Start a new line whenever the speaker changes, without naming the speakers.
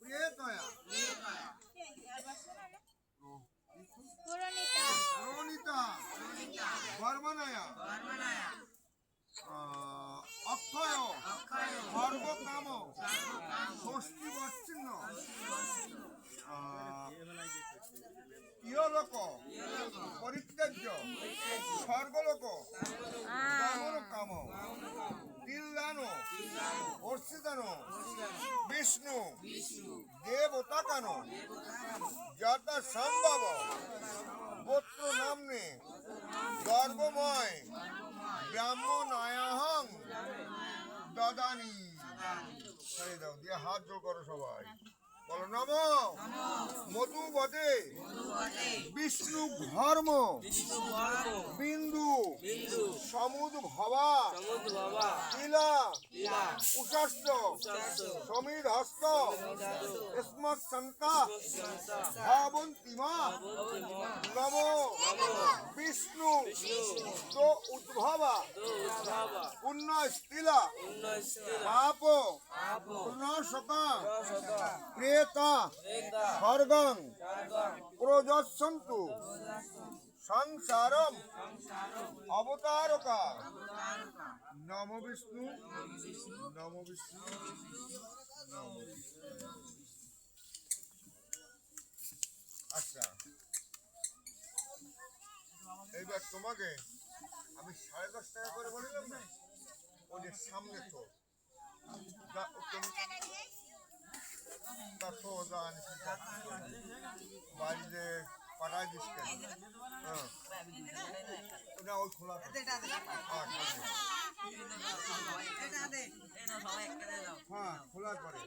প্রেতয়া প্রণীতা বর্মণয়া অক্ষয় সর্বকাম ষষ্ঠী বচ্ছিন্ন ইহলোক পরিত্যাজ্য স্বর্গলোক কামর কাম তিল্লানো অর্ষিতানো বিষ্ণু দেবতাকানো যথা সম্ভব গোত্র নামনে গর্বময় ব্রাহ্মণায়াহং দদানি। ছেড়ে দাও দিয়ে হাত জোর করো সবাই, বলো নমো মধুবতে বিষ্ণু ধর্ম বিন্দু সমুদ ভবা তিলা উষাস্ত সমীর হস্ত স্মৎ সন্তা ভাবন্তিমা নমো বিষ্ণু তো উদ্ভবা পুণ্যস্তিলা পাপ পুণ্যশকা প্রেতা স্বর্গং প্রযচ্ছন্তু সংসারম অবতারকা। নম বিষ্ণু নম বিষ্ণু নম বিষ্ণু। আচ্ছা, এইবার তোমাকে আমি 10.5 টাকা করে বলিলাম না, ওদের সামনে তো বাড়িতে পাঠাই দিস কেন? না ওই খোলা হ্যাঁ খোলার পরে